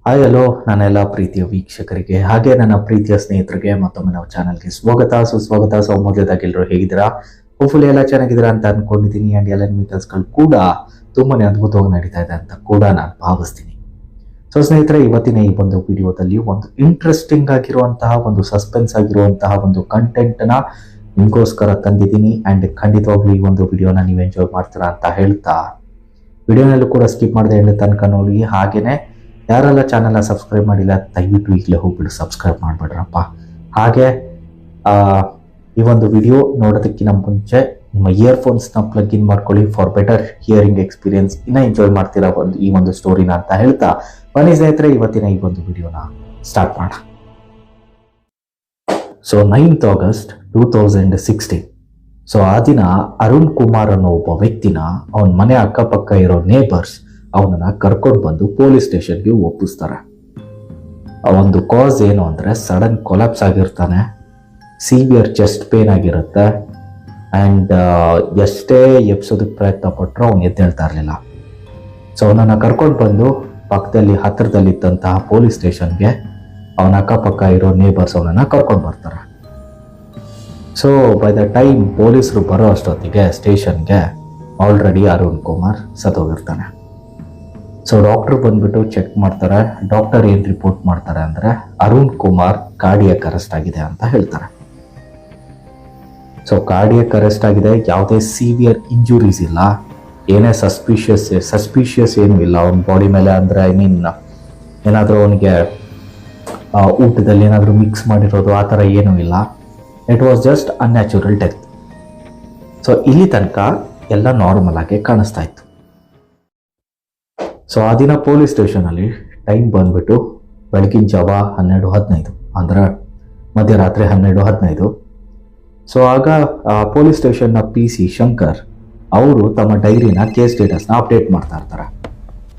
Hi hello ನನ್ನೆಲ್ಲ ಪ್ರೀತಿಯ ವೀಕ್ಷಕರಿಗೆ ಹಾಗೆ ನನ್ನ ಪ್ರೀತಿಯ ಸ್ನೇಹಿತರಿಗೆ ಮತ್ತೊಮ್ಮೆ ನಾವು ಚಾನಲ್ಗೆ ಸ್ವಾಗತ ಸುಸ್ವಾಗತ. ಮೊದಲದಾಗಿ ಎಲ್ಲರೂ ಹೇಗಿದ್ದೀರಾ? ಹೋಪ್ಫುಲಿ ಎಲ್ಲ ಚೆನ್ನಾಗಿದ್ದೀರಾ ಅಂತ ಅನ್ಕೊಂಡಿದ್ದೀನಿ. ಅಂಡ್ ಎಲ್ಲ ನಿಮ್ಮ ಕೆಲಸಗಳು ಕೂಡ ತುಂಬಾನೇ ಅದ್ಭುತವಾಗಿ ನಡೀತಾ ಇದೆ ಅಂತ ಕೂಡ ನಾನು ಭಾವಿಸ್ತೀನಿ. ಸೊ ಸ್ನೇಹಿತರೆ, ಇವತ್ತಿನ ಈ ಒಂದು ವಿಡಿಯೋದಲ್ಲಿ ಒಂದು ಇಂಟ್ರೆಸ್ಟಿಂಗ್ ಆಗಿರುವಂತಹ ಒಂದು ಸಸ್ಪೆನ್ಸ್ ಆಗಿರುವಂತಹ ಒಂದು ಕಂಟೆಂಟ್ ನ ನಿಮಗೋಸ್ಕರ ತಂದಿದ್ದೀನಿ. ಅಂಡ್ ಖಂಡಿತವಾಗ್ಲೂ ಈ ಒಂದು ವಿಡಿಯೋನ ನೀವು ಎಂಜಾಯ್ ಮಾಡ್ತೀರಾ ಅಂತ ಹೇಳ್ತಾ ವಿಡಿಯೋನಲ್ಲೂ ಕೂಡ ಸ್ಕಿಪ್ ಮಾಡದೆ ಹೇಳಿ ತನಕ ನೋಡಿ. ಹಾಗೇನೆ ಯಾರೆಲ್ಲ ಚಾನೆಲ್ನ ಸಬ್ಸ್ಕ್ರೈಬ್ ಮಾಡಿಲ್ಲ ದಯವಿಟ್ಟು ಈಗಲೇ ಹೋಗ್ಬಿಟ್ಟು ಸಬ್ಸ್ಕ್ರೈಬ್ ಮಾಡಿಬಿಡ್ರಪ್ಪ. ಹಾಗೆ ಈ ಒಂದು ವಿಡಿಯೋ ನೋಡೋದಕ್ಕಿಂತ ಮುಂಚೆ ನಿಮ್ಮ ಇಯರ್ಫೋನ್ಸ್ನ ಪ್ಲಗ್ ಇನ್ ಮಾಡ್ಕೊಳ್ಳಿ ಫಾರ್ ಬೆಟರ್ ಹಿಯರಿಂಗ್ ಎಕ್ಸ್ಪೀರಿಯನ್ಸ್. ಇನ್ನ ಎಂಜಾಯ್ ಮಾಡ್ತೀರಾ ಈ ಒಂದು ಸ್ಟೋರಿನ ಅಂತ ಹೇಳ್ತಾ ಬನ್ನಿ ಸ್ನೇಹಿತರೆ, ಇವತ್ತಿನ ಈ ಒಂದು ವಿಡಿಯೋನ ಸ್ಟಾರ್ಟ್ ಮಾಡೋಣ. So 9th August 2016. ಸೊ ಆ ದಿನ ಅರುಣ್ ಕುಮಾರ್ ಅನ್ನೋ ಒಬ್ಬ ವ್ಯಕ್ತಿನ ಅವನ ಮನೆ ಅಕ್ಕಪಕ್ಕ ಇರೋ ನೇಬರ್ಸ್ ಅವನನ್ನ ಕರ್ಕೊಂಡು ಬಂದು ಪೊಲೀಸ್ ಸ್ಟೇಷನ್ಗೆ ಒಪ್ಪಿಸ್ತಾರೆ. ಆ ಒಂದು ಕಾಸ್ ಏನು ಅಂದ್ರೆ ಸಡನ್ ಕೊಲಾಪ್ಸ್ ಆಗಿರ್ತಾನೆ, ಸಿವಿಯರ್ ಚೆಸ್ಟ್ ಪೇನ್ ಆಗಿರುತ್ತೆ, ಆ್ಯಂಡ್ ಎಷ್ಟೇ ಎಬ್ಸೋದಕ್ಕೆ ಪ್ರಯತ್ನ ಪಟ್ಟರು ಅವನು ಎದ್ದೇಳ್ತಾ ಇರಲಿಲ್ಲ. ಸೊ ಅವನನ್ನು ಕರ್ಕೊಂಡು ಬಂದು ಪಕ್ಕದಲ್ಲಿ ಹತ್ತಿರದಲ್ಲಿದ್ದಂತಹ ಪೊಲೀಸ್ ಸ್ಟೇಷನ್ಗೆ ಅವನ ಅಕ್ಕಪಕ್ಕ ಇರೋ ನೇಬರ್ಸ್ ಅವನನ್ನು ಕರ್ಕೊಂಡು ಬರ್ತಾರೆ. ಸೊ ಬೈ ದ ಟೈಮ್ ಪೊಲೀಸರು ಬರೋ ಅಷ್ಟೊತ್ತಿಗೆ ಸ್ಟೇಷನ್ಗೆ ಆಲ್ರೆಡಿ ಅರುಣ್ ಕುಮಾರ್ ಸತ್ತೋಗಿರ್ತಾನೆ. ಸೊ ಡಾಕ್ಟರ್ ಬಂದ್ಬಿಟ್ಟು ಚೆಕ್ ಮಾಡ್ತಾರೆ. ಡಾಕ್ಟರ್ ಏನು ರಿಪೋರ್ಟ್ ಮಾಡ್ತಾರೆ ಅಂದರೆ ಅರುಣ್ ಕುಮಾರ್ ಕಾರ್ಡಿಯಕ್ ಅರೆಸ್ಟ್ ಆಗಿದೆ ಅಂತ ಹೇಳ್ತಾರೆ. ಸೊ ಕಾರ್ಡಿಯಕ್ ಅರೆಸ್ಟ್ ಆಗಿದೆ, ಯಾವುದೇ ಸಿವಿಯರ್ ಇಂಜುರೀಸ್ ಇಲ್ಲ, ಏನೇ ಸಸ್ಪಿಷಿಯಸ್ ಏನೂ ಇಲ್ಲ ಅವನ ಬಾಡಿ ಮೇಲೆ. ಅಂದರೆ ಏನಾದರೂ ಅವನಿಗೆ ಊಟದಲ್ಲಿ ಏನಾದರೂ ಮಿಕ್ಸ್ ಮಾಡಿರೋದು ಆ ಥರ ಏನೂ ಇಲ್ಲ. It was just unnatural death. So ಇಲ್ಲಿ ತನಕ ಎಲ್ಲ ನಾರ್ಮಲ್ ಆಗಿ ಕಾಣಿಸ್ತಾ ಇತ್ತು. ಸೊ ಆ ದಿನ ಪೊಲೀಸ್ ಸ್ಟೇಷನಲ್ಲಿ ಟೈಮ್ ಬಂದ್ಬಿಟ್ಟು ಬೆಳಗಿನ ಜಾವ 12:15, ಅಂದರೆ ಮಧ್ಯರಾತ್ರಿ 12:15. ಸೊ ಆಗ ಪೊಲೀಸ್ ಸ್ಟೇಷನ್ನ PC ಶಂಕರ್ ಅವರು ತಮ್ಮ ಡೈರಿನ ಕೇಸ್ ಸ್ಟೇಟಸ್ನ ಅಪ್ಡೇಟ್ ಮಾಡ್ತಾ ಇರ್ತಾರೆ.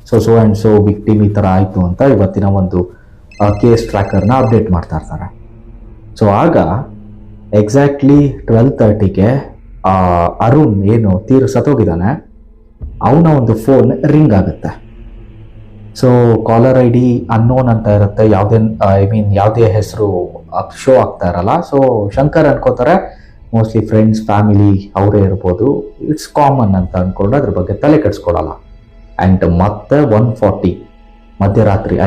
ಸೊ ಆ್ಯಂಡ್ ಸೊ ವಿಕ್ಟಿಮ್ ಈ ಥರ ಆಯಿತು ಅಂತ ಇವತ್ತಿನ ಒಂದು ಕೇಸ್ ಟ್ರ್ಯಾಕರ್ನ ಅಪ್ಡೇಟ್ ಮಾಡ್ತಾ ಇರ್ತಾರೆ. ಸೊ ಆಗ ಎಕ್ಸಾಕ್ಟ್ಲಿ 12:30ಗೆ ಅರುಣ್ ಏನು ಸತ್ತೋಗಿದ್ದಾನೆ ಅವನ ಒಂದು ಫೋನ್ ರಿಂಗ್ ಆಗುತ್ತೆ. ಸೊ ಕಾಲರ್ ID ಅನ್ನೋನ್ ಅಂತ ಇರುತ್ತೆ, ಯಾವುದೇ ಹೆಸರು ಶೋ ಆಗ್ತಾ ಇರಲ್ಲ. ಸೊ ಶಂಕರ್ ಅನ್ಕೋತಾರೆ ಮೋಸ್ಟ್ಲಿ ಫ್ರೆಂಡ್ಸ್ ಫ್ಯಾಮಿಲಿ ಅವರೇ ಇರ್ಬೋದು, ಇಟ್ಸ್ ಕಾಮನ್ ಅಂತ ಅನ್ಕೊಂಡು ಅದ್ರ ಬಗ್ಗೆ ತಲೆ ಕೆಡಿಸ್ಕೊಡಲ್ಲ. ಆ್ಯಂಡ್ ಮತ್ತೆ 1:40 ಮಧ್ಯರಾತ್ರಿ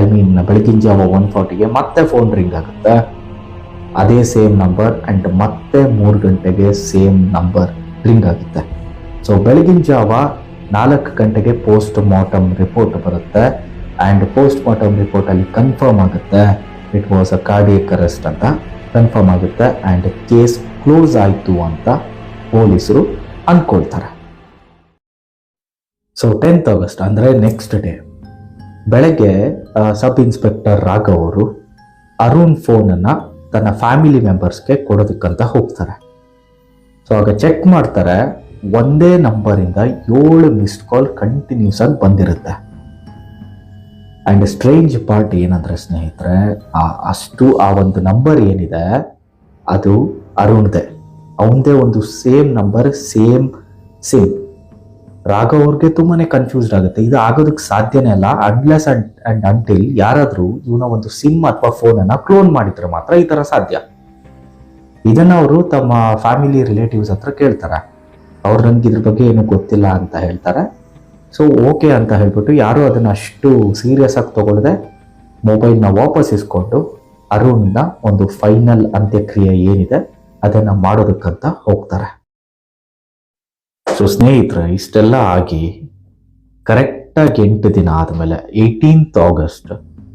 ಬೆಳಗಿನ ಜಾವ 1:40ಗೆ ಮತ್ತೆ ಫೋನ್ ರಿಂಗ್ ಆಗುತ್ತೆ, ಅದೇ ಸೇಮ್ ನಂಬರ್. ಆ್ಯಂಡ್ ಮತ್ತೆ 3 ಗಂಟೆಗೆ ಸೇಮ್ ನಂಬರ್ ರಿಂಗ್ ಆಗುತ್ತೆ. ಸೊ ಬೆಳಗಿನ ಜಾವ 4 ಗಂಟೆಗೆ ಪೋಸ್ಟ್ ಮಾರ್ಟಮ್ ರಿಪೋರ್ಟ್ ಬರುತ್ತೆ. ಆ್ಯಂಡ್ ಪೋಸ್ಟ್ ಮಾರ್ಟಮ್ ರಿಪೋರ್ಟಲ್ಲಿ ಕನ್ಫರ್ಮ್ ಆಗುತ್ತೆ it was a cardiac arrest ಅಂತ ಕನ್ಫರ್ಮ್ ಆಗುತ್ತೆ. ಆ್ಯಂಡ್ ಕೇಸ್ ಕ್ಲೋಸ್ ಆಯಿತು ಅಂತ ಪೊಲೀಸರು ಅಂದ್ಕೊಳ್ತಾರೆ. ಸೊ 10th August ಅಂದರೆ ನೆಕ್ಸ್ಟ್ ಡೇ ಬೆಳಗ್ಗೆ ಸಬ್ ಇನ್ಸ್ಪೆಕ್ಟರ್ ರಾಘವ್ ಅವರು ಅರುಣ್ ಫೋನನ್ನು ತನ್ನ ಫ್ಯಾಮಿಲಿ ಮೆಂಬರ್ಸ್ಗೆ ಕೊಡೋದಕ್ಕಂತ ಹೋಗ್ತಾರೆ. ಸೊ ಆಗ ಚೆಕ್ ಮಾಡ್ತಾರೆ, ಒಂದೇ ನಂಬರಿಂದ 7 ಮಿಸ್ಡ್ ಕಾಲ್ ಕಂಟಿನ್ಯೂಸ್ ಆಗಿ ಬಂದಿರುತ್ತೆ. ಆ್ಯಂಡ್ ಸ್ಟ್ರೇಂಜ್ ಪಾರ್ಟ್ ಏನಂದ್ರೆ ಸ್ನೇಹಿತರೆ, ಆ ಒಂದು ನಂಬರ್ ಏನಿದೆ ಅದು ಅರುಣ್ದೆ, ಅವನದೇ ಒಂದು same number, same sim. Raghav ಅವ್ರಿಗೆ ತುಂಬಾನೇ ಕನ್ಫ್ಯೂಸ್ಡ್ ಆಗುತ್ತೆ. ಇದು ಆಗೋದಕ್ಕೆ ಸಾಧ್ಯನೇ ಅಲ್ಲ ಅನ್ಲೆಸ್ ಅಂಡ್ ಅಂಟಿಲ್ ಯಾರಾದರೂ ಇವನ ಒಂದು ಸಿಮ್ ಅಥವಾ ಫೋನನ್ನು ಕ್ಲೋನ್ ಮಾಡಿದ್ರೆ ಮಾತ್ರ ಈ ಥರ ಸಾಧ್ಯ. ಇದನ್ನು ಅವರು ತಮ್ಮ ಫ್ಯಾಮಿಲಿ ರಿಲೇಟಿವ್ಸ್ ಹತ್ರ ಕೇಳ್ತಾರೆ. ಅವ್ರು ನನಗೆ ಇದ್ರ ಬಗ್ಗೆ ಏನೂ ಗೊತ್ತಿಲ್ಲ ಅಂತ ಹೇಳ್ತಾರೆ. ಸೊ ಓಕೆ ಅಂತ ಹೇಳ್ಬಿಟ್ಟು ಯಾರು ಅದನ್ನು ಅಷ್ಟು ಸೀರಿಯಸ್ ಆಗಿ ತಗೊಳ್ಳದೆ ಮೊಬೈಲ್ನ ವಾಪಸ್ ಇಸ್ಕೊಂಡು ಅರುಣ್ನ ಒಂದು ಫೈನಲ್ ಅಂತ್ಯಕ್ರಿಯೆ ಏನಿದೆ ಅದನ್ನು ಮಾಡೋದಕ್ಕಂತ ಹೋಗ್ತಾರೆ. ಸೊ ಸ್ನೇಹಿತರೆ, ಇಷ್ಟೆಲ್ಲ ಆಗಿ ಕರೆಕ್ಟಾಗಿ 8 ದಿನ ಆದಮೇಲೆ 18th August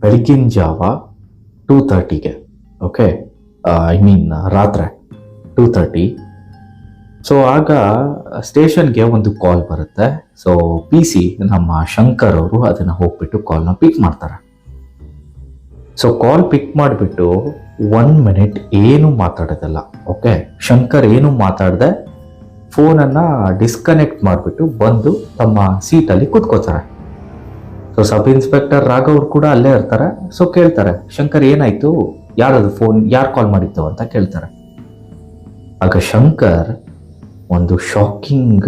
ಬೆಳಗಿನ ಜಾವ 2:30ಗೆ, ಓಕೆ ರಾತ್ರಿ 2:30. ಸೊ ಆಗ ಸ್ಟೇಷನ್ಗೆ ಒಂದು ಕಾಲ್ ಬರುತ್ತೆ. ಸೊ PC ನಮ್ಮ ಶಂಕರ್ ಅವರು ಅದನ್ನು ಹೋಗ್ಬಿಟ್ಟು ಕಾಲ್ನ ಪಿಕ್ ಮಾಡ್ತಾರೆ. ಸೊ ಕಾಲ್ ಪಿಕ್ ಮಾಡಿಬಿಟ್ಟು 1 ಮಿನಿಟ್ ಏನು ಮಾತಾಡೋದಲ್ಲ, ಓಕೆ, ಶಂಕರ್ ಏನು ಮಾತಾಡದೆ ಫೋನನ್ನು ಡಿಸ್ಕನೆಕ್ಟ್ ಮಾಡಿಬಿಟ್ಟು ಬಂದು ತಮ್ಮ ಸೀಟಲ್ಲಿ ಕೂತ್ಕೋತಾರೆ. ಸೊ ಸಬ್ ಇನ್ಸ್ಪೆಕ್ಟರ್ ರಾಘವ್ ಕೂಡ ಅಲ್ಲೇ ಇರ್ತಾರೆ. ಸೊ ಕೇಳ್ತಾರೆ, ಶಂಕರ್ ಏನಾಯ್ತು, ಯಾರದು ಫೋನ್, ಯಾರು ಕಾಲ್ ಮಾಡಿತ್ತು ಅಂತ ಕೇಳ್ತಾರೆ. ಆಗ ಶಂಕರ್ ಒಂದು ಶಾಕಿಂಗ್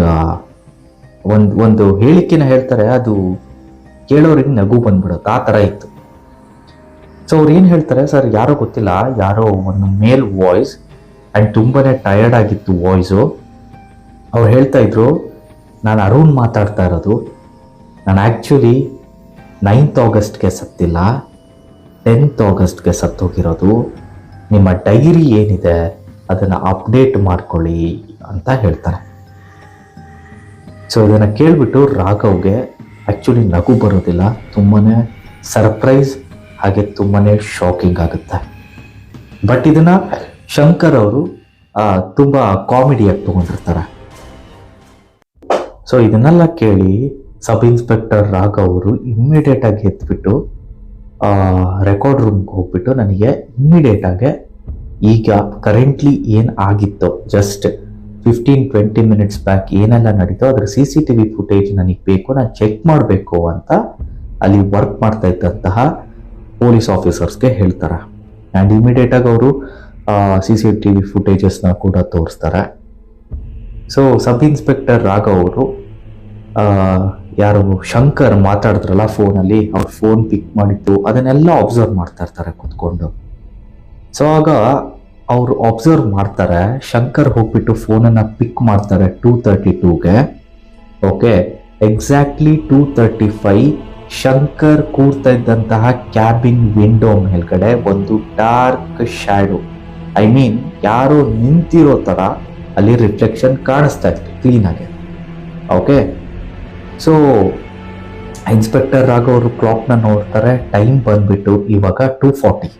ಒಂದು ಹೇಳಿಕೆನ ಹೇಳ್ತಾರೆ. ಅದು ಕೇಳೋರಿಗೆ ನಗು ಬಂದ್ಬಿಡುತ್ತೆ, ಆ ಥರ ಇತ್ತು. ಸೊ ಅವ್ರು ಏನು ಹೇಳ್ತಾರೆ, ಸರ್ ಯಾರೋ ಗೊತ್ತಿಲ್ಲ, ಯಾರೋ ಒಂದು ಮೇಲ್ ವಾಯ್ಸ್ ಆ್ಯಂಡ್ ತುಂಬಾ ಟಯರ್ಡ್ ಆಗಿತ್ತು ವಾಯ್ಸು. ಅವ್ರು ಹೇಳ್ತಾ ಇದ್ರು, ನಾನು ಅರುಣ್ ಮಾತಾಡ್ತಾ ಇರೋದು, ನಾನು ಆ್ಯಕ್ಚುಲಿ 9th ಆಗಸ್ಟ್ಗೆ ಸತ್ತಿಲ್ಲ, 10th ಆಗಸ್ಟ್ಗೆ ಸತ್ತೋಗಿರೋದು. ನಿಮ್ಮ ಡೈರಿ ಏನಿದೆ ಅದನ್ನು ಅಪ್ಡೇಟ್ ಮಾಡ್ಕೊಳ್ಳಿ ಅಂತ ಹೇಳ್ತಾರೆ. ಸೊ ಇದನ್ನು ಕೇಳಿಬಿಟ್ಟು ರಾಘವ್ಗೆ ಆ್ಯಕ್ಚುಲಿ ನಗು ಬರೋದಿಲ್ಲ, ತುಂಬಾ ಸರ್ಪ್ರೈಸ್ ಹಾಗೆ ತುಂಬಾ ಶಾಕಿಂಗ್ ಆಗುತ್ತೆ. ಬಟ್ ಇದನ್ನು ಶಂಕರ್ ಅವರು ತುಂಬ ಕಾಮಿಡಿಯಾಗಿ ತೊಗೊಂಡಿರ್ತಾರೆ. ಸೊ ಇದನ್ನೆಲ್ಲ ಕೇಳಿ ಸಬ್ ಇನ್ಸ್ಪೆಕ್ಟರ್ ರಾಘವ್ ಅವರು ಇಮ್ಮಿಡಿಯೇಟಾಗಿ ಎತ್ಬಿಟ್ಟು ರೆಕಾರ್ಡ್ ರೂಮ್ಗೆ ಹೋಗ್ಬಿಟ್ಟು ನನಗೆ ಇಮ್ಮಿಡಿಯೇಟಾಗಿ ಈಗ ಕರೆಂಟ್ಲಿ ಏನು ಆಗಿತ್ತೋ ಜಸ್ಟ್ 15-20 ಮಿನಿಟ್ಸ್ ಬ್ಯಾಕ್ ಏನೆಲ್ಲ ನಡೀತೋ ಅದ್ರ CCTV ಫುಟೇಜ್ ನನಗೆ ಬೇಕು, ನಾನು ಚೆಕ್ ಮಾಡಬೇಕು ಅಂತ ಅಲ್ಲಿ ವರ್ಕ್ ಮಾಡ್ತಾ ಇದ್ದಂತಹ ಪೊಲೀಸ್ ಆಫೀಸರ್ಸ್ಗೆ ಹೇಳ್ತಾರೆ. ಆ್ಯಂಡ್ ಇಮಿಡಿಯೇಟಾಗಿ ಅವರು CCTV ಫುಟೇಜಸ್ನ ಕೂಡ ತೋರಿಸ್ತಾರೆ. ಸೊ ಸಬ್ ಇನ್ಸ್ಪೆಕ್ಟರ್ ರಾಘವ್ ಅವರು ಯಾರು ಶಂಕರ್ ಮಾತಾಡಿದ್ರಲ್ಲ ಫೋನಲ್ಲಿ, ಅವ್ರ ಫೋನ್ ಪಿಕ್ ಮಾಡಿದ್ದು ಅದನ್ನೆಲ್ಲ ಅಬ್ಸರ್ವ್ ಮಾಡ್ತಾ ಇರ್ತಾರೆ ಕೂತ್ಕೊಂಡು. ಸೊ ಆಗ ಅವರು ಅಬ್ಸರ್ವ್ ಮಾಡ್ತಾರೆ, ಶಂಕರ್ ಹೋಗ್ಬಿಟ್ಟು ಫೋನನ್ನು ಪಿಕ್ ಮಾಡ್ತಾರೆ 2:32ಗೆ. ಓಕೆ, ಎಕ್ಸಾಕ್ಟ್ಲಿ 2:35 ಶಂಕರ್ ಕೂರ್ತಾ ಇದ್ದಂತಹ ಕ್ಯಾಬಿನ್ ವಿಂಡೋ ಮೇಲ್ಗಡೆ ಒಂದು ಡಾರ್ಕ್ ಶ್ಯಾಡೋ, ಐ ಮೀನ್ ಯಾರೋ ನಿಂತಿರೋ ಥರ ಅಲ್ಲಿ ರಿಫ್ಲೆಕ್ಷನ್ ಕಾಣಿಸ್ತಾ ಇತ್ತು ಕ್ಲೀನಾಗಿ. ಓಕೆ, ಸೊ ಇನ್ಸ್ಪೆಕ್ಟರ್ ರಾಘವ್ ಅವರು ಕ್ಲಾಕ್ನ ನೋಡ್ತಾರೆ, ಟೈಮ್ ಬಂದ್ಬಿಟ್ಟು ಇವಾಗ 2:40.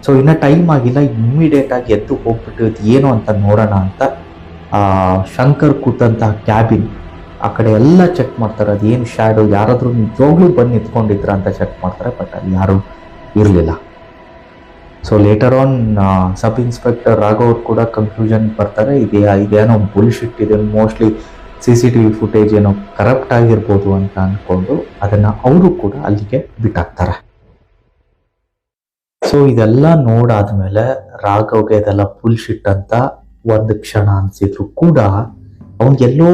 ಸೊ ಇನ್ನು ಟೈಮ್ ಆಗಿಲ್ಲ, ಇಮ್ಮಿಡಿಯೇಟಾಗಿ ಎದ್ದು ಹೋಗ್ಬಿಟ್ಟು ಇದು ಏನು ಅಂತ ನೋಡೋಣ ಅಂತ ಶಂಕರ್ ಕೂತಂತಹ ಕ್ಯಾಬಿನ್ ಆ ಕಡೆ ಎಲ್ಲ ಚೆಕ್ ಮಾಡ್ತಾರೆ, ಅದೇನು ಶ್ಯಾಡೋ, ಯಾರಾದರೂ ನಿಜವಾಗ್ಲೂ ಬಂದು ನಿಂತ್ಕೊಂಡಿದ್ರ ಅಂತ ಚೆಕ್ ಮಾಡ್ತಾರೆ. ಬಟ್ ಅಲ್ಲಿ ಯಾರೂ ಇರಲಿಲ್ಲ. So later on sub inspector Raghav ಅವ್ರು ಕೂಡ ಕನ್ಫ್ಯೂಷನ್ ಬರ್ತಾರೆ, ಇದೇನೋ ಬುಲ್ಶಿಟ್ ಇದೆ, ಮೋಸ್ಟ್ಲಿ CCTV ಫುಟೇಜ್ ಏನೋ ಕರಪ್ಟ್ ಆಗಿರ್ಬೋದು ಅಂತ ಅಂದ್ಕೊಂಡು ಅದನ್ನು ಅವರು ಕೂಡ ಅಲ್ಲಿಗೆ ಬಿಟ್ಟಾಕ್ತಾರೆ. ಸೊ ಇದೆಲ್ಲ ನೋಡಾದ್ಮೇಲೆ ರಾಘವ್ಗೆ ಇದೆಲ್ಲ ಬುಲ್ಶಿಟ್ ಅಂತ ಒಂದು ಕ್ಷಣ ಅನಿಸಿದ್ರು ಕೂಡ ಅವನಿಗೆಲ್ಲೋ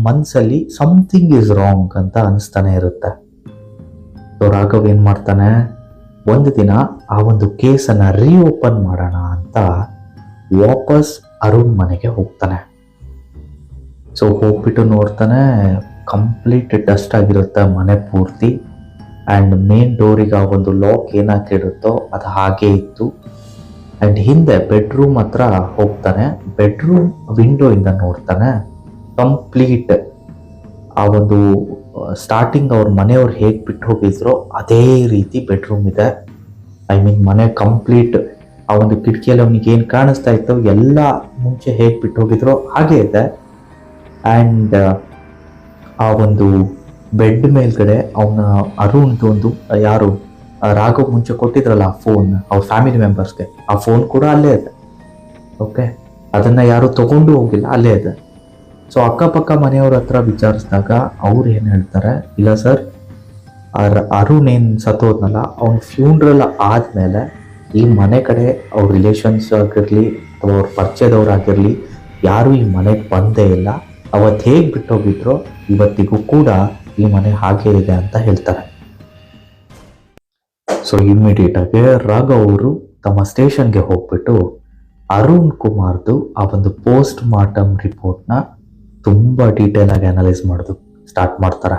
ಮನಸ್ಸಲ್ಲಿ ಸಮಥಿಂಗ್ ಈಸ್ ರಾಂಗ್ ಅಂತ ಅನಿಸ್ತಾನೆ ಇರುತ್ತೆ. ಸೊ ರಾಘವ್ ಏನು ಮಾಡ್ತಾನೆ, ಒಂದು ದಿನ ಆ ಒಂದು ಕೇಸನ್ನು ರೀಓಪನ್ ಮಾಡೋಣ ಅಂತ ವಾಪಸ್ ಅರುಣ್ ಮನೆಗೆ ಹೋಗ್ತಾನೆ. ಸೊ ಹೋಗ್ಬಿಟ್ಟು ನೋಡ್ತಾನೆ, ಕಂಪ್ಲೀಟ್ ಡಸ್ಟ್ ಆಗಿರುತ್ತೆ ಮನೆ ಪೂರ್ತಿ. ಆ್ಯಂಡ್ ಮೇನ್ ಡೋರಿಗೆ ಆ ಒಂದು ಲಾಕ್ ಏನಾಕಿರುತ್ತೋ ಅದು ಹಾಗೇ ಇತ್ತು. ಆ್ಯಂಡ್ ಹಿಂದೆ ಬೆಡ್ರೂಮ್ ಹತ್ರ ಹೋಗ್ತಾನೆ, ಬೆಡ್ರೂಮ್ ವಿಂಡೋ ಇಂದ ನೋಡ್ತಾನೆ, ಕಂಪ್ಲೀಟ್ ಆ ಒಂದು ಸ್ಟಾರ್ಟಿಂಗ್ ಅವ್ರ ಮನೆಯವ್ರು ಹೇಗೆ ಬಿಟ್ಟು ಹೋಗಿದ್ರೋ ಅದೇ ರೀತಿ ಬೆಡ್ರೂಮ್ ಇದೆ. ಐ ಮೀನ್ ಮನೆ ಕಂಪ್ಲೀಟ್ ಆ ಒಂದು ಕಿಟಕಿಯಲ್ಲಿ ಅವನಿಗೆ ಏನು ಕಾಣಿಸ್ತಾ ಇತ್ತು ಎಲ್ಲ ಮುಂಚೆ ಹೇಗೆ ಬಿಟ್ಟು ಹೋಗಿದ್ರೋ ಹಾಗೇ ಇದೆ. ಆ್ಯಂಡ್ ಆ ಒಂದು ಬೆಡ್ ಮೇಲ್ಗಡೆ ಅವನ ಅರುಣ್ದು ಒಂದು ಯಾರು ರಾಘವ್ ಮುಂಚೆ ಕೊಟ್ಟಿದ್ರಲ್ಲ ಫೋನ್ ಅವ್ರ ಫ್ಯಾಮಿಲಿ ಮೆಂಬರ್ಸ್ಗೆ, ಆ ಫೋನ್ ಕೂಡ ಅಲ್ಲೇ ಇದೆ. ಓಕೆ, ಅದನ್ನು ಯಾರು ತಗೊಂಡು ಹೋಗಿಲ್ಲ, ಅಲ್ಲೇ ಇದೆ. ಸೊ ಅಕ್ಕಪಕ್ಕ ಮನೆಯವ್ರ ಹತ್ರ ವಿಚಾರಿಸಿದಾಗ ಅವ್ರು ಏನು ಹೇಳ್ತಾರೆ, ಇಲ್ಲ ಸರ್, ಅರುಣ್ ಏನು ಸತ್ತೋದ್ನಲ್ಲ ಅವ್ನ ಫ್ಯೂನ್ರಲ್ ಆದಮೇಲೆ ಈ ಮನೆ ಕಡೆ ಅವ್ರ ರಿಲೇಷನ್ಸ್ ಆಗಿರಲಿ ಅಥವಾ ಅವ್ರ ಪರಿಚಯದವ್ರಾಗಿರಲಿ ಯಾರೂ ಈ ಮನೆಗೆ ಬಂದೇ ಇಲ್ಲ. ಅವತ್ತು ಹೇಗೆ ಬಿಟ್ಟೋಗಿದ್ರೋ ಇವತ್ತಿಗೂ ಕೂಡ ಈ ಮನೆ ಹಾಗೇ ಇದೆ ಅಂತ ಹೇಳ್ತಾರೆ. ಸೊ ಇಮ್ಮಿಡಿಯೇಟಾಗಿ ರಾಘವ್ ಅವರು ತಮ್ಮ ಸ್ಟೇಷನ್ಗೆ ಹೋಗ್ಬಿಟ್ಟು ಅರುಣ್ ಕುಮಾರ್ದು ಆ ಒಂದು ಪೋಸ್ಟ್ ಮಾರ್ಟಮ್ ರಿಪೋರ್ಟ್ನ ತುಂಬ ಡೀಟೇಲ್ ಆಗಿ ಅನಲೈಸ್ ಮಾಡೋದು ಸ್ಟಾರ್ಟ್ ಮಾಡ್ತಾರೆ.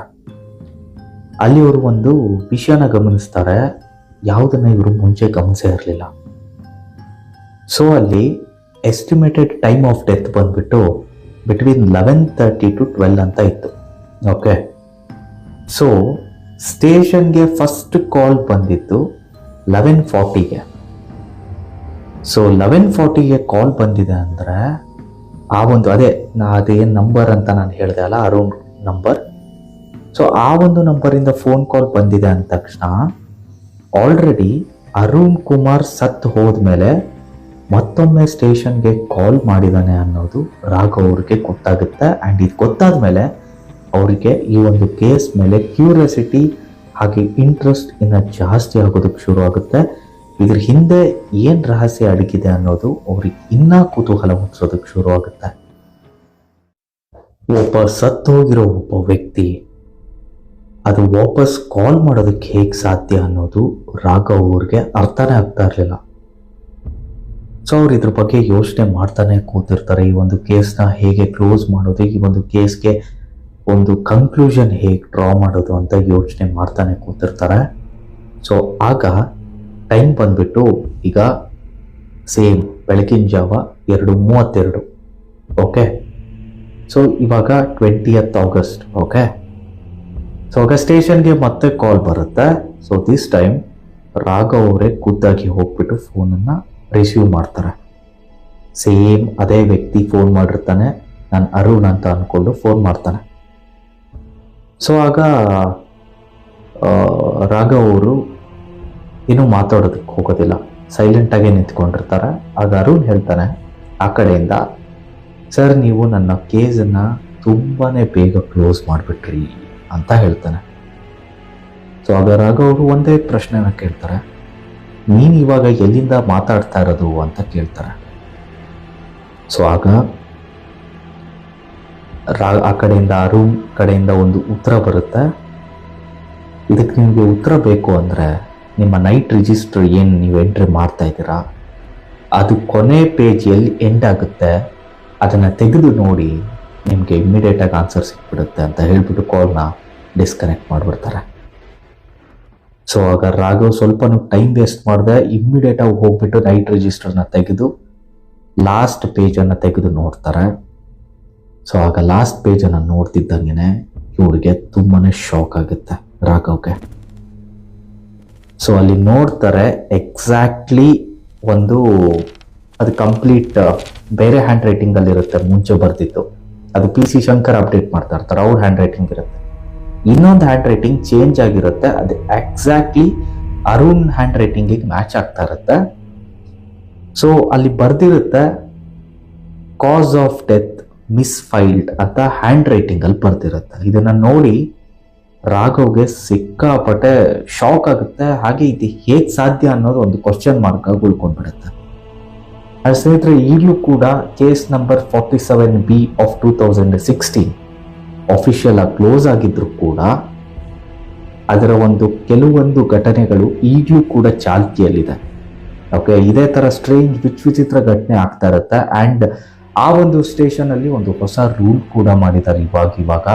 ಅಲ್ಲಿ ಅವರು ಒಂದು ವಿಷಯನ ಗಮನಿಸ್ತಾರೆ, ಯಾವುದನ್ನ ಇವರು ಮುಂಚೆ ಗಮನಿಸೇ ಇರಲಿಲ್ಲ. ಸೊ ಅಲ್ಲಿ ಎಸ್ಟಿಮೇಟೆಡ್ ಟೈಮ್ ಆಫ್ ಡೆತ್ ಬಂದ್ಬಿಟ್ಟು ಬಿಟ್ವೀನ್ 11:30 to 12 ಅಂತ ಇತ್ತು. ಓಕೆ, ಸೊ ಸ್ಟೇಷನ್ಗೆ ಫಸ್ಟ್ ಕಾಲ್ ಬಂದಿದ್ದು 11:40ಗೆ. ಸೊ 11:40ಗೆ ಕಾಲ್ ಬಂದಿದೆ ಅಂದರೆ ಆ ಒಂದು ಅದೇನು ನಂಬರ್ ಅಂತ ನಾನು ಹೇಳಿದೆ ಅಲ್ಲ, ಅರುಣ್ ನಂಬರ್. ಸೊ ಆ ಒಂದು ನಂಬರಿಂದ ಫೋನ್ ಕಾಲ್ ಬಂದಿದೆ ಅಂದ ತಕ್ಷಣ ಆಲ್ರೆಡಿ ಅರುಣ್ ಕುಮಾರ್ ಸತ್ತು ಹೋದ್ಮೇಲೆ ಮತ್ತೊಮ್ಮೆ ಸ್ಟೇಷನ್ಗೆ ಕಾಲ್ ಮಾಡಿದ್ದಾನೆ ಅನ್ನೋದು ರಾಘವ್ ಅವ್ರಿಗೆ ಗೊತ್ತಾಗುತ್ತೆ. ಆ್ಯಂಡ್ ಇದು ಗೊತ್ತಾದ್ಮೇಲೆ ಅವರಿಗೆ ಈ ಒಂದು ಕೇಸ್ ಮೇಲೆ ಕ್ಯೂರಿಯಾಸಿಟಿ ಹಾಗೆ ಇಂಟ್ರೆಸ್ಟ್ ಇನ್ನು ಜಾಸ್ತಿ ಆಗೋದಕ್ಕೆ ಶುರು ಆಗುತ್ತೆ. ಇದ್ರ ಹಿಂದೆ ಏನು ರಹಸ್ಯ ಅಡಗಿದೆ ಅನ್ನೋದು ಅವ್ರಿಗೆ ಇನ್ನೂ ಕುತೂಹಲ ಹುಟ್ಟಿಸೋದಕ್ಕೆ ಶುರು ಆಗುತ್ತೆ. ಒಬ್ಬ ಸತ್ತೋಗಿರೋ ಒಬ್ಬ ವ್ಯಕ್ತಿ ಅದು ವಾಪಸ್ ಕಾಲ್ ಮಾಡೋದಕ್ಕೆ ಹೇಗೆ ಸಾಧ್ಯ ಅನ್ನೋದು ರಾಘವ್ ಅವ್ರಿಗೆ ಅರ್ಥನೇ ಆಗ್ತಾ ಇರಲಿಲ್ಲ. ಸೊ ಅವ್ರು ಇದ್ರ ಬಗ್ಗೆ ಯೋಚನೆ ಮಾಡ್ತಾನೆ ಕೂತಿರ್ತಾರೆ. ಈ ಒಂದು ಕೇಸ್ನ ಹೇಗೆ ಕ್ಲೋಸ್ ಮಾಡೋದು, ಈ ಒಂದು ಕೇಸ್ಗೆ ಒಂದು ಕನ್ಕ್ಲೂಷನ್ ಹೇಗೆ ಡ್ರಾ ಮಾಡೋದು ಅಂತ ಯೋಚನೆ ಮಾಡ್ತಾನೆ ಕೂತಿರ್ತಾರೆ. ಸೊ ಆಗ ಟೈಮ್ ಬಂದ್ಬಿಟ್ಟು ಈಗ ಸೇಮ್ ಬೆಳಗಿನ ಜಾವ 2:32. ಓಕೆ, ಸೊ ಇವಾಗ 20th August. ಓಕೆ, ಸೊ ಆಗ ಸ್ಟೇಷನ್ಗೆ ಮತ್ತೆ ಕಾಲ್ ಬರುತ್ತೆ. ಸೊ ದಿಸ್ ಟೈಮ್ ರಾಘವ್ ಅವರೇ ಖುದ್ದಾಗಿ ಹೋಗ್ಬಿಟ್ಟು ಫೋನನ್ನು ರಿಸೀವ್ ಮಾಡ್ತಾರೆ. ಸೇಮ್ ಅದೇ ವ್ಯಕ್ತಿ ಫೋನ್ ಮಾಡಿರ್ತಾನೆ, ನಾನು ಅರುಣ್ ಅಂತ ಅಂದ್ಕೊಂಡು ಫೋನ್ ಮಾಡ್ತಾನೆ. ಸೊ ಆಗ ರಾಘವ್ ಅವರು ಇನ್ನೂ ಮಾತಾಡೋದಕ್ಕೆ ಹೋಗೋದಿಲ್ಲ, ಸೈಲೆಂಟಾಗೇ ನಿಂತ್ಕೊಂಡಿರ್ತಾರೆ. ಆಗ ಅರುಣ್ ಹೇಳ್ತಾನೆ ಆ ಕಡೆಯಿಂದ, ಸರ್ ನೀವು ನನ್ನ ಕೇಸನ್ನು ತುಂಬಾ ಬೇಗ ಕ್ಲೋಸ್ ಮಾಡಿಬಿಟ್ರಿ ಅಂತ ಹೇಳ್ತಾನೆ. ಸೊ ಆಗ ರಾಘವ್ ಅವರು ಒಂದೇ ಪ್ರಶ್ನೆನ ಕೇಳ್ತಾರೆ, ನೀನು ಇವಾಗ ಎಲ್ಲಿಂದ ಮಾತಾಡ್ತಾ ಇರೋದು ಅಂತ ಕೇಳ್ತಾರೆ. ಸೊ ಆಗ ಆ ಕಡೆಯಿಂದ ಅರುಣ್ ಕಡೆಯಿಂದ ಒಂದು ಉತ್ತರ ಬರುತ್ತೆ. ಇದಕ್ಕೆ ನಿಮಗೆ ಉತ್ತರ ಬೇಕು ಅಂದರೆ ನಿಮ್ಮ ನೈಟ್ ರಿಜಿಸ್ಟರ್ ಏನು ನೀವು ಎಂಟ್ರಿ ಮಾಡ್ತಾ ಇದ್ದೀರಾ ಅದು ಕೊನೆ ಪೇಜ್ ಎಲ್ಲಿ ಎಂಡ್ ಆಗುತ್ತೆ ಅದನ್ನು ತೆಗೆದು ನೋಡಿ, ನಿಮಗೆ ಇಮ್ಮಿಡಿಯೇಟಾಗಿ ಆನ್ಸರ್ ಸಿಕ್ಬಿಡುತ್ತೆ ಅಂತ ಹೇಳ್ಬಿಟ್ಟು ಕಾಲ್ನ ಡಿಸ್ಕನೆಕ್ಟ್ ಮಾಡಿಬಿಡ್ತಾರೆ. ಸೊ ಆಗ ರಾಘವ್ ಸ್ವಲ್ಪನೂ ಟೈಮ್ ವೇಸ್ಟ್ ಮಾಡಿದೆ, ಇಮ್ಮಿಡಿಯೇಟಾಗಿ ಹೋಗ್ಬಿಟ್ಟು ನೈಟ್ ರಿಜಿಸ್ಟರ್ನ ತೆಗೆದು ಲಾಸ್ಟ್ ಪೇಜನ್ನು ತೆಗೆದು ನೋಡ್ತಾರೆ. ಸೊ ಆಗ ಲಾಸ್ಟ್ ಪೇಜನ್ನು ನೋಡ್ತಿದ್ದಂಗೆ ಇವ್ರಿಗೆ ತುಂಬಾ ಶಾಕ್ ಆಗುತ್ತೆ ರಾಘವ್ಗೆ. ಸೊ ಅಲ್ಲಿ ನೋಡ್ತಾರೆ ಎಕ್ಸಾಕ್ಟ್ಲಿ ಒಂದು ಅದು ಕಂಪ್ಲೀಟ್ ಬೇರೆ ಹ್ಯಾಂಡ್ ರೈಟಿಂಗಲ್ಲಿ ಇರುತ್ತೆ. ಮುಂಚೆ ಬರ್ತಿತ್ತು ಅದು PC ಶಂಕರ್ ಅಪ್ಡೇಟ್ ಮಾಡ್ತಾ ಇರ್ತಾರೆ, ಅವ್ರ ಹ್ಯಾಂಡ್ ರೈಟಿಂಗ್ ಇರುತ್ತೆ. ಇನ್ನೊಂದು ಹ್ಯಾಂಡ್ ರೈಟಿಂಗ್ ಚೇಂಜ್ ಆಗಿರುತ್ತೆ, ಅದು ಎಕ್ಸಾಕ್ಟ್ಲಿ ಅರುಣ್ ಹ್ಯಾಂಡ್ ರೈಟಿಂಗಿಗೆ ಮ್ಯಾಚ್ ಆಗ್ತಾ ಇರುತ್ತೆ. ಸೊ ಅಲ್ಲಿ ಬರ್ದಿರುತ್ತೆ ಕಾಸ್ ಆಫ್ ಡೆತ್ ಮಿಸ್ಫೈಲ್ಡ್ ಅಂತ ಹ್ಯಾಂಡ್ ರೈಟಿಂಗಲ್ಲಿ ಬರ್ದಿರುತ್ತೆ. ಇದನ್ನು ನೋಡಿ ರಾಘವ್ಗೆ ಸಿಕ್ಕಾಪಟ್ಟೆ ಶಾಕ್ ಆಗುತ್ತೆ. ಹಾಗೆ ಇದು ಹೇಗೆ ಸಾಧ್ಯ ಅನ್ನೋದು ಒಂದು ಕ್ವಶನ್ ಮಾರ್ಕ್ ಆಗಿ ಉಳ್ಕೊಂಡ್ಬಿಡುತ್ತೆ. ಸ್ನೇಹಿತರೆ, ಈಗಲೂ ಕೂಡ case number 47B of 2016 official ಆಗಿ ಕ್ಲೋಸ್ ಆಗಿದ್ರು ಕೂಡ ಅದರ ಒಂದು ಕೆಲವೊಂದು ಘಟನೆಗಳು ಈಗಲೂ ಕೂಡ ಚಾಲ್ತಿಯಲ್ಲಿದೆ. ಓಕೆ, ಇದೇ ಥರ ಸ್ಟ್ರೇಂಜ್ ವಿಚಿತ್ರ ಘಟನೆ ಆಗ್ತಾ ಇರುತ್ತೆ. ಆ್ಯಂಡ್ ಆ ಒಂದು ಸ್ಟೇಷನಲ್ಲಿ ಒಂದು ಹೊಸ ರೂಲ್ ಕೂಡ ಮಾಡಿದ್ದಾರೆ. ಇವಾಗ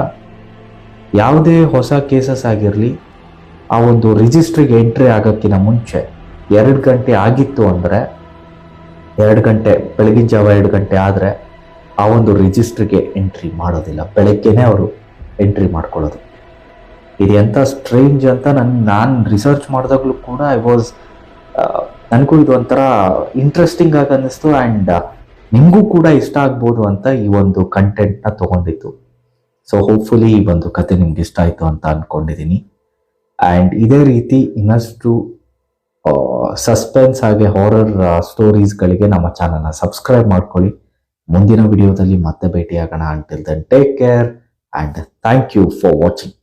ಯಾವುದೇ ಹೊಸ ಕೇಸಸ್ ಆಗಿರಲಿ, ಆ ಒಂದು ರಿಜಿಸ್ಟ್ರಿಗೆ ಎಂಟ್ರಿ ಆಗೋಕ್ಕಿಂತ ಮುಂಚೆ 2 ಗಂಟೆ ಆಗಿತ್ತು ಅಂದರೆ 2 ಗಂಟೆ ಬೆಳಗಿನ ಜಾವ 2 ಗಂಟೆ ಆದರೆ ಆ ಒಂದು ರಿಜಿಸ್ಟ್ರಿಗೆ ಎಂಟ್ರಿ ಮಾಡೋದಿಲ್ಲ, ಬೆಳಗ್ಗೆನೇ ಅವರು ಎಂಟ್ರಿ ಮಾಡ್ಕೊಳ್ಳೋದು. ಇದು ಎಂಥ ಸ್ಟ್ರೇಂಜ್ ಅಂತ ನಾನು ರಿಸರ್ಚ್ ಮಾಡಿದಾಗಲೂ ಕೂಡ ನನಗೂ ಇದು ಒಂಥರ ಇಂಟ್ರೆಸ್ಟಿಂಗ್ ಆಗಿ ಅನ್ನಿಸ್ತು. ಆ್ಯಂಡ್ ನಿಮಗೂ ಕೂಡ ಇಷ್ಟ ಆಗ್ಬೋದು ಅಂತ ಈ ಒಂದು ಕಂಟೆಂಟ್ನ ತೊಗೊಂಡಿತ್ತು. ಸೊ ಹೋಪ್ಫುಲಿ ಈ ಒಂದು ಕತೆ ನಿಮ್ಗೆ ಇಷ್ಟ ಆಯಿತು ಅಂತ ಅಂದ್ಕೊಂಡಿದ್ದೀನಿ. ಆ್ಯಂಡ್ ಇದೇ ರೀತಿ ಇನ್ನಷ್ಟು ಸಸ್ಪೆನ್ಸ್ ಹಾಗೆ ಹಾರರ್ ಸ್ಟೋರೀಸ್ಗಳಿಗೆ ನಮ್ಮ ಚಾನಲ್ನ ಸಬ್ಸ್ಕ್ರೈಬ್ ಮಾಡ್ಕೊಳ್ಳಿ. ಮುಂದಿನ ವಿಡಿಯೋದಲ್ಲಿ ಮತ್ತೆ ಭೇಟಿಯಾಗೋಣ. Until then take care and thank you for watching.